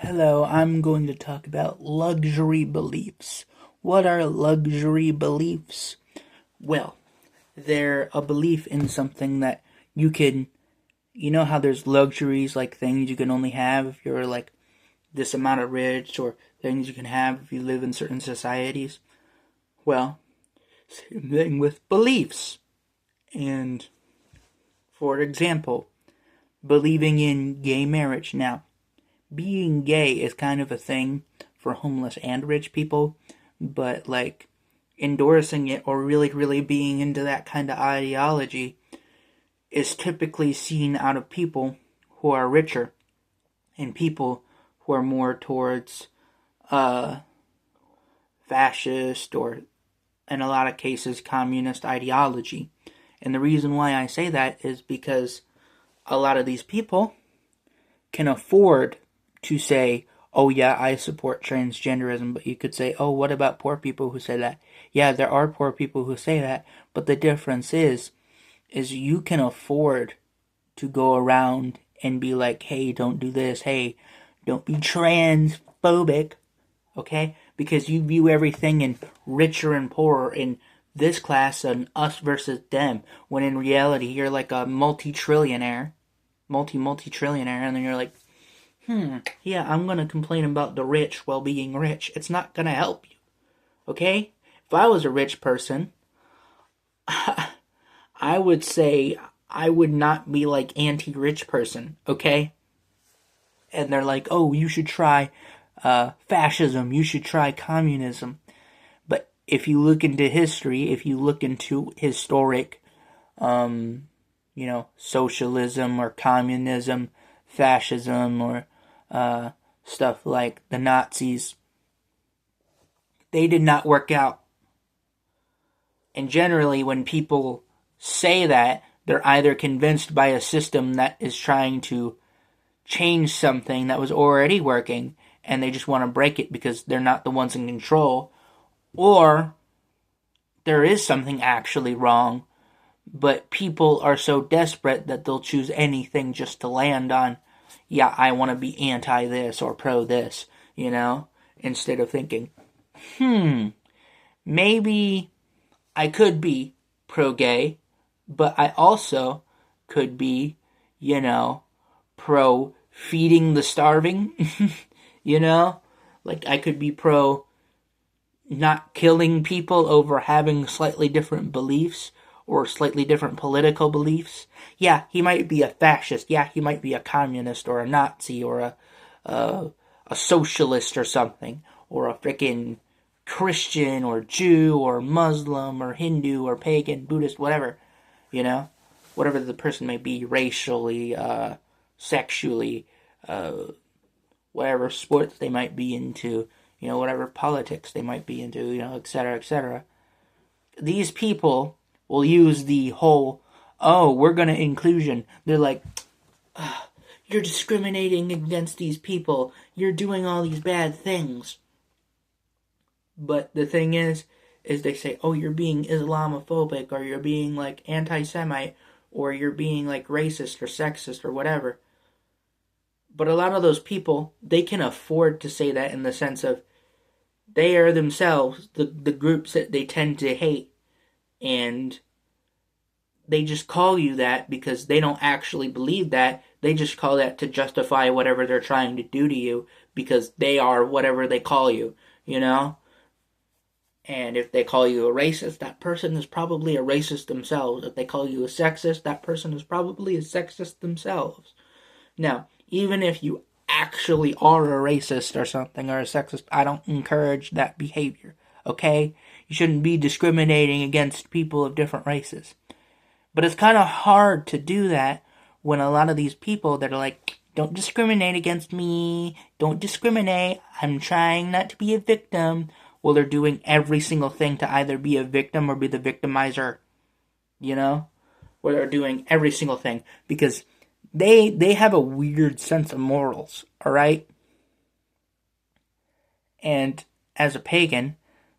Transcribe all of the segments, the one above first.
Hello, I'm going to talk about luxury beliefs. What are luxury beliefs? Well, they're a belief in something that you know how there's luxuries, like things you can only have if you're like this amount of rich, or things you can have if you live in certain societies? Well, same thing with beliefs. And for example, believing in gay marriage. Now, being gay is kind of a thing for homeless and rich people, but like endorsing it or really being into that kind of ideology is typically seen out of people who are richer and people who are more towards fascist or, in a lot of cases, communist ideology. And the reason why I say that is because a lot of these people can afford to say, oh yeah, I support transgenderism, but you could say, oh, what about poor people who say that? Yeah, there are poor people who say that, but the difference is you can afford to go around and be like, hey, don't do this, hey, don't be transphobic, okay? Because you view everything in richer and poorer, in this class and us versus them, when in reality you're like a multi-trillionaire, and then you're like, yeah, I'm gonna complain about the rich while being rich. It's not gonna help you, okay? If I was a rich person, I would say I would not be like anti-rich person, okay? And they're like, oh, you should try fascism, you should try communism. But if you look into history, if you look into historic, socialism or communism, fascism, or stuff like the Nazis, they did not work out. And generally, when people say that, they're either convinced by a system that is trying to change something that was already working, and they just want to break it because they're not the ones in control, or there is something actually wrong, but people are so desperate that they'll choose anything just to land on, yeah, I want to be anti this or pro this, instead of thinking, maybe I could be pro gay, but I also could be, pro feeding the starving, like I could be pro not killing people over having slightly different beliefs or slightly different political beliefs. Yeah, he might be a fascist. Yeah, he might be a communist or a Nazi or a socialist or something, or a freaking Christian or Jew or Muslim or Hindu or pagan, Buddhist, whatever, whatever the person may be, racially, sexually, whatever sports they might be into, whatever politics they might be into, etc., etc. These people will use the whole, oh, we're going to inclusion. They're like, you're discriminating against these people. You're doing all these bad things. But the thing is they say, oh, you're being Islamophobic, or you're being like anti-Semite, or you're being like racist or sexist or whatever. But a lot of those people, they can afford to say that in the sense of they are themselves the groups that they tend to hate, and they just call you that because they don't actually believe that. They just call that to justify whatever they're trying to do to you because they are whatever they call you, And if they call you a racist, that person is probably a racist themselves. If they call you a sexist, that person is probably a sexist themselves. Now, even if you actually are a racist or something, or a sexist, I don't encourage that behavior, okay? You shouldn't be discriminating against people of different races. But it's kind of hard to do that when a lot of these people that are like, don't discriminate against me, don't discriminate, I'm trying not to be a victim. Well, they're doing every single thing to either be a victim or be the victimizer, Where they're doing every single thing because they have a weird sense of morals, all right? And as a pagan,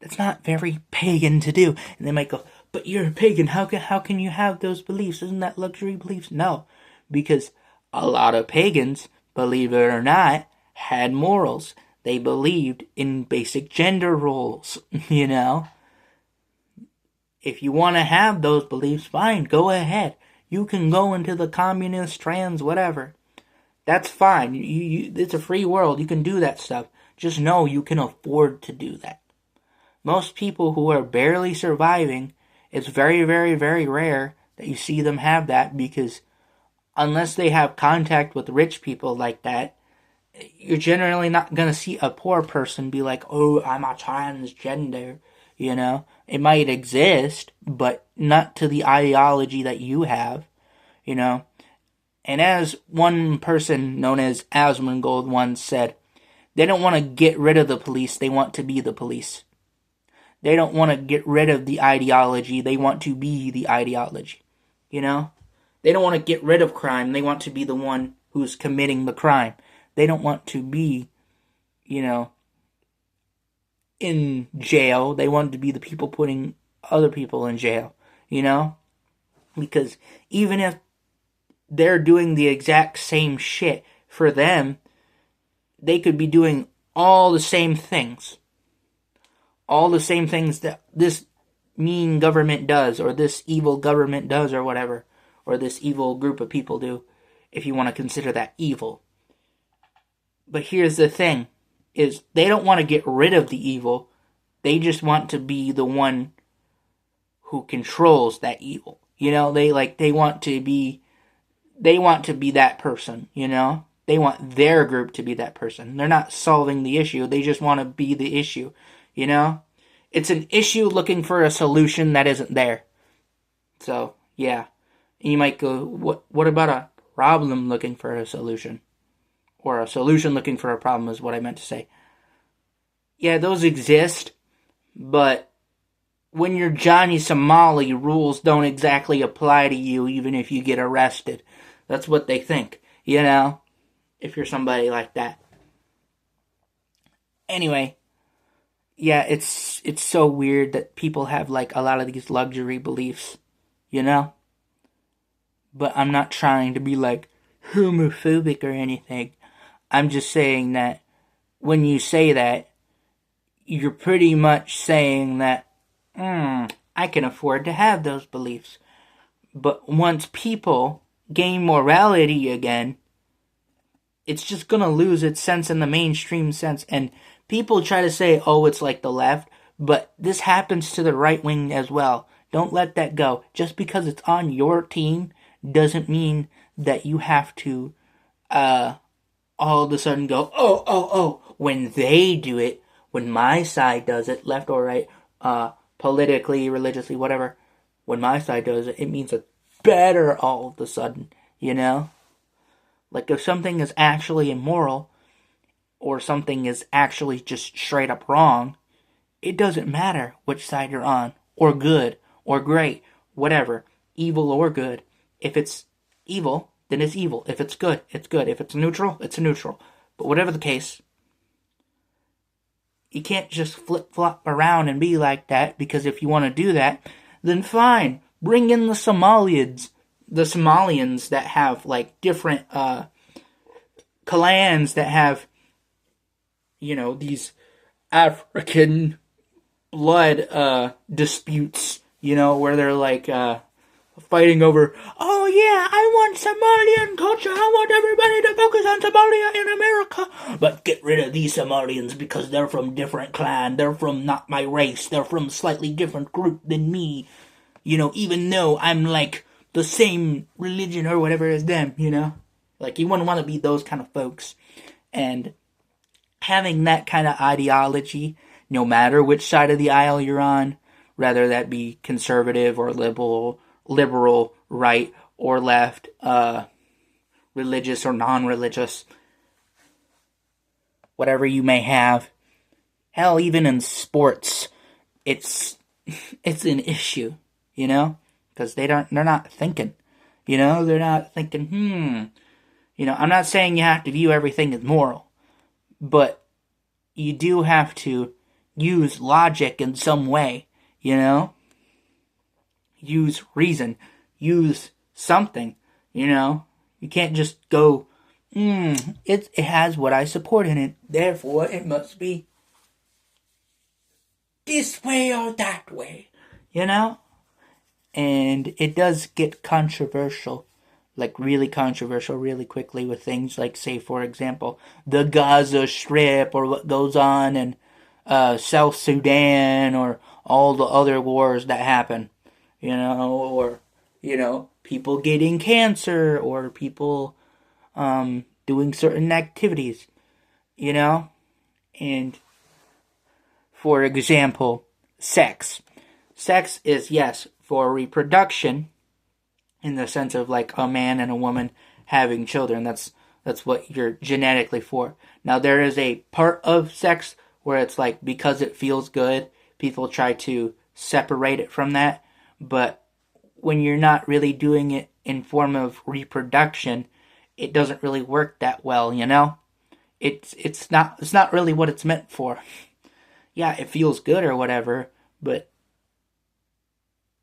that's not very pagan to do. And they might go, but you're a pagan, how can you have those beliefs? Isn't that luxury beliefs? No, because a lot of pagans, believe it or not, had morals. They believed in basic gender roles, you know? If you want to have those beliefs, fine, go ahead. You can go into the communist, trans, whatever. That's fine. It's a free world. You can do that stuff. Just know you can afford to do that. Most people who are barely surviving, it's very, very, very rare that you see them have that, because unless they have contact with rich people like that, you're generally not going to see a poor person be like, oh, I'm a transgender, you know? It might exist, but not to the ideology that you have, you know? And as one person known as Asmongold once said, they don't want to get rid of the police, they want to be the police. They don't want to get rid of the ideology, they want to be the ideology, you know? They don't want to get rid of crime, they want to be the one who's committing the crime. They don't want to be, you know, in jail. They want to be the people putting other people in jail, you know? Because even if they're doing the exact same shit, for them, they could be doing all the same things. All the same things that this mean government does, or this evil government does, or whatever. Or this evil group of people do, if you want to consider that evil. But here's the thing, is they don't want to get rid of the evil. They just want to be the one who controls that evil. You know, they want to be that person, you know? They want their group to be that person. They're not solving the issue, they just want to be the issue, you know? It's an issue looking for a solution that isn't there. So, yeah. You might go, what about a problem looking for a solution? Or a solution looking for a problem is what I meant to say. Yeah, those exist, but when you're Johnny Somali, rules don't exactly apply to you even if you get arrested. That's what they think, you know? If you're somebody like that. Anyway, yeah, it's so weird that people have like a lot of these luxury beliefs, you know? But I'm not trying to be like homophobic or anything. I'm just saying that when you say that, you're pretty much saying that, I can afford to have those beliefs. But once people gain morality again, it's just going to lose its sense in the mainstream sense. And people try to say, oh, it's like the left, but this happens to the right wing as well. Don't let that go. Just because it's on your team doesn't mean that you have to all of a sudden go, oh, when they do it, when my side does it, left or right, politically, religiously, whatever, when my side does it, it means it's better all of a sudden, you know? Like if something is actually immoral, or something is actually just straight up wrong, it doesn't matter which side you're on, or good, or great, whatever, evil or good. If it's evil, then it's evil. If it's good, it's good. If it's neutral, it's neutral. But whatever the case, you can't just flip-flop around and be like that, because if you want to do that, then fine. Bring in the Somalians. The Somalians that have, like, different clans that have, you know, these African blood disputes, you know, where they're, like, fighting over, oh yeah, I want Somalian culture, I want everybody to focus on Somalia in America, but get rid of these Somalians because they're from different clan, they're from not my race, they're from slightly different group than me, you know, even though I'm like the same religion or whatever as them, you know, like you wouldn't want to be those kind of folks. And having that kind of ideology, no matter which side of the aisle you're on, whether that be conservative or liberal, right or left, religious or non-religious, whatever you may have. Hell, even in sports, it's an issue, you know, because they're not thinking, you know, they're not thinking, you know, I'm not saying you have to view everything as moral, but you do have to use logic in some way, you know. Use reason, use something, you know. You can't just go It has what I support in it. Therefore, it must be this way or that way. You know? And it does get controversial, like really controversial really quickly with things like, say, for example, the Gaza Strip or what goes on in South Sudan or all the other wars that happen, or, people getting cancer or people doing certain activities, you know? And, for example, sex. Sex is, yes, for reproduction in the sense of like a man and a woman having children. That's what you're genetically for. Now there is a part of sex where it's like because it feels good, people try to separate it from that. But when you're not really doing it in form of reproduction, it doesn't really work that well, you know? It's not really what it's meant for. Yeah, it feels good or whatever, but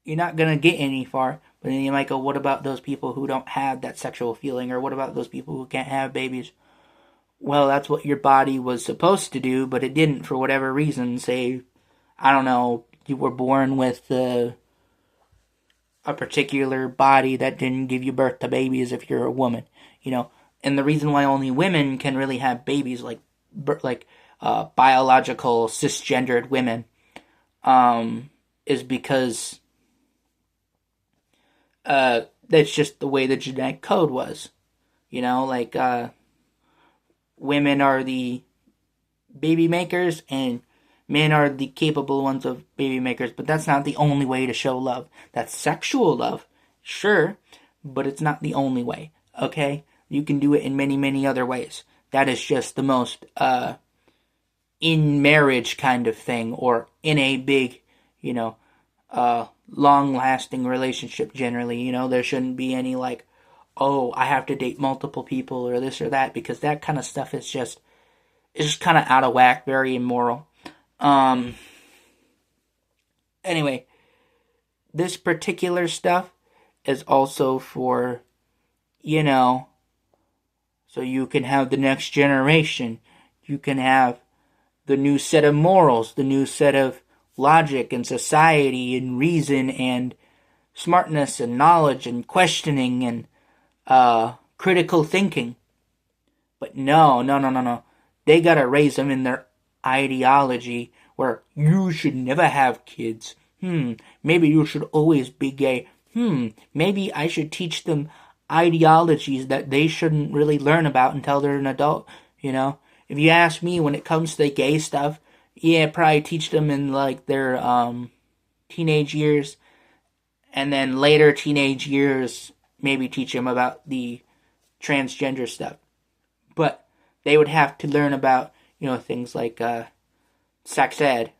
you're not gonna get any far. But then you might go, what about those people who don't have that sexual feeling? Or what about those people who can't have babies? Well, that's what your body was supposed to do, but it didn't for whatever reason. Say, I don't know, you were born with a particular body that didn't give you birth to babies if you're a woman, you know. And the reason why only women can really have babies, like biological cisgendered women, is because that's just the way the genetic code was. You know, like women are the baby makers and men are the capable ones of baby makers, but that's not the only way to show love. That's sexual love, sure, but it's not the only way, okay? You can do it in many, many other ways. That is just the most in marriage kind of thing, or in a big, long-lasting relationship generally. You know, there shouldn't be any like, oh, I have to date multiple people or this or that, because that kind of stuff is just kind of out of whack, very immoral. Anyway, this particular stuff is also for, so you can have the next generation. You can have the new set of morals, the new set of logic and society and reason and smartness and knowledge and questioning and critical thinking. But no. They gotta raise them in their ideology where you should never have kids. Maybe you should always be gay. Maybe I should teach them ideologies that they shouldn't really learn about until they're an adult, If you ask me, when it comes to the gay stuff, yeah, probably teach them in like their teenage years, and then later teenage years, maybe teach them about the transgender stuff. But they would have to learn about, things like sex ed,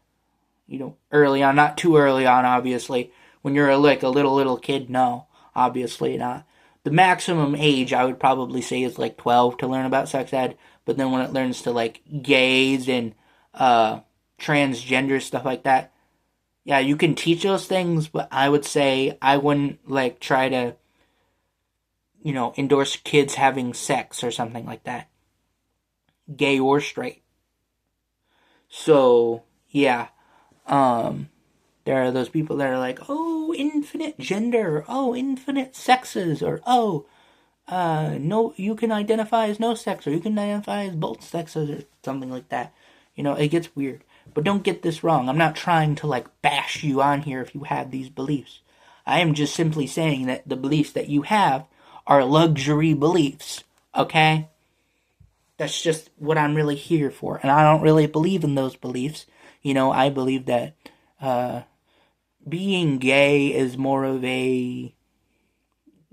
early on, not too early on, obviously. When you're like a little kid, no, obviously not. The maximum age I would probably say is like 12 to learn about sex ed, but then when it learns to like gays and transgender stuff like that, yeah, you can teach those things, but I would say I wouldn't like try to, endorse kids having sex or something like that, gay or straight. So yeah, there are those people that are like, oh, infinite gender, oh, infinite sexes, or oh, no, you can identify as no sex, or you can identify as both sexes, or something like that. It gets weird. But don't get this wrong. I'm not trying to like bash you on here if you have these beliefs. I am just simply saying that the beliefs that you have are luxury beliefs. Okay? That's just what I'm really here for. And I don't really believe in those beliefs. I believe that being gay is more of a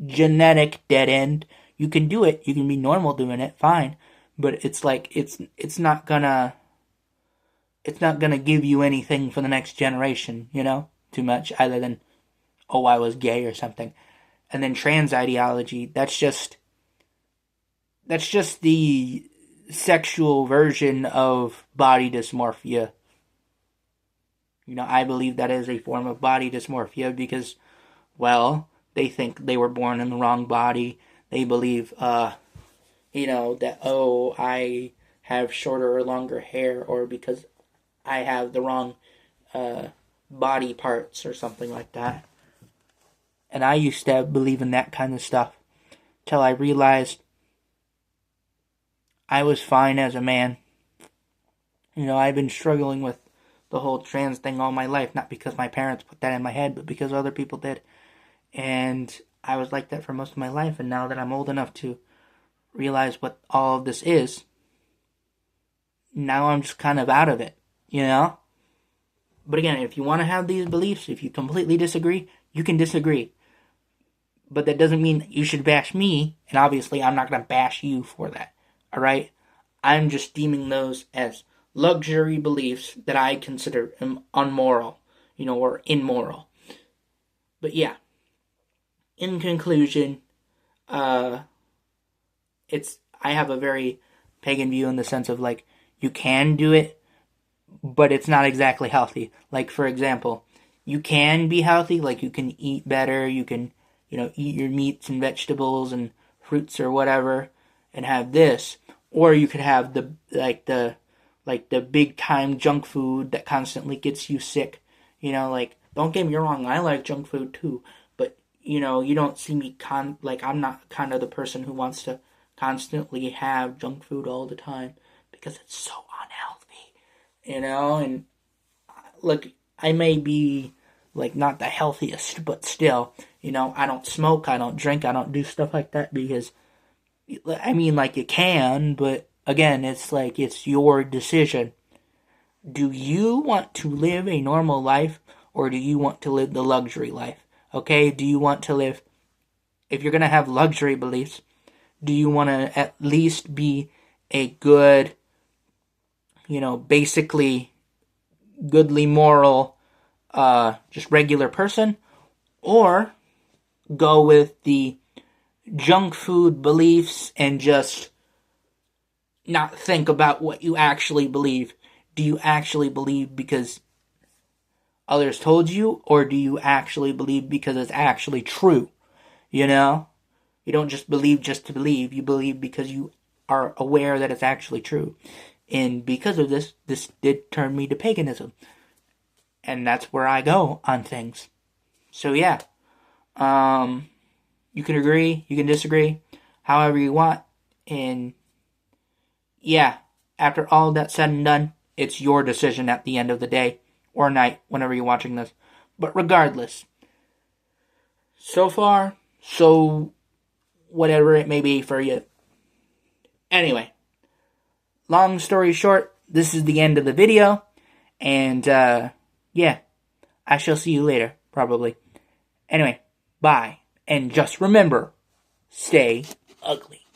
genetic dead end. You can do it. You can be normal doing it. Fine. But it's like, it's not gonna give you anything for the next generation, too much, other than, oh, I was gay or something. And then trans ideology, that's just the sexual version of body dysmorphia. I believe that is a form of body dysmorphia because, well, they think they were born in the wrong body. They believe, that, oh, I have shorter or longer hair, or because I have the wrong body parts or something like that. And I used to believe in that kind of stuff till I realized I was fine as a man. I've been struggling with the whole trans thing all my life, not because my parents put that in my head, but because other people did. And I was like that for most of my life, and now that I'm old enough to realize what all of this is, now I'm just kind of out of it, But again, if you want to have these beliefs, if you completely disagree, you can disagree. But that doesn't mean that you should bash me, and obviously I'm not going to bash you for that, alright? I'm just deeming those as luxury beliefs that I consider unmoral, or immoral. But yeah, in conclusion, I have a very pagan view in the sense of, like, you can do it, but it's not exactly healthy. Like, for example, you can be healthy, like you can eat better, you can, eat your meats and vegetables and fruits or whatever, and have this. Or you could have the big time junk food that constantly gets you sick. Don't get me wrong, I like junk food too, but you don't see me I'm not kind of the person who wants to constantly have junk food all the time because it's so unhealthy. And look, I may be not the healthiest, but still, I don't smoke, I don't drink, I don't do stuff like that because you can, but again, it's your decision. Do you want to live a normal life, or do you want to live the luxury life? Okay, do you want to live, if you're going to have luxury beliefs, do you want to at least be a good, basically goodly moral, just regular person, or go with the junk food beliefs and just not think about what you actually believe? Do you actually believe because others told you, or do you actually believe because it's actually true? You don't just believe just to believe. You believe because you are aware that it's actually true. And because of this did turn me to paganism. And that's where I go on things. So yeah. You can agree, you can disagree, however you want. And yeah, after all that's said and done, it's your decision at the end of the day or night, whenever you're watching this. But regardless, so far, so whatever it may be for you. Anyway, long story short, this is the end of the video. And yeah, I shall see you later, probably. Anyway, bye. And just remember, stay ugly.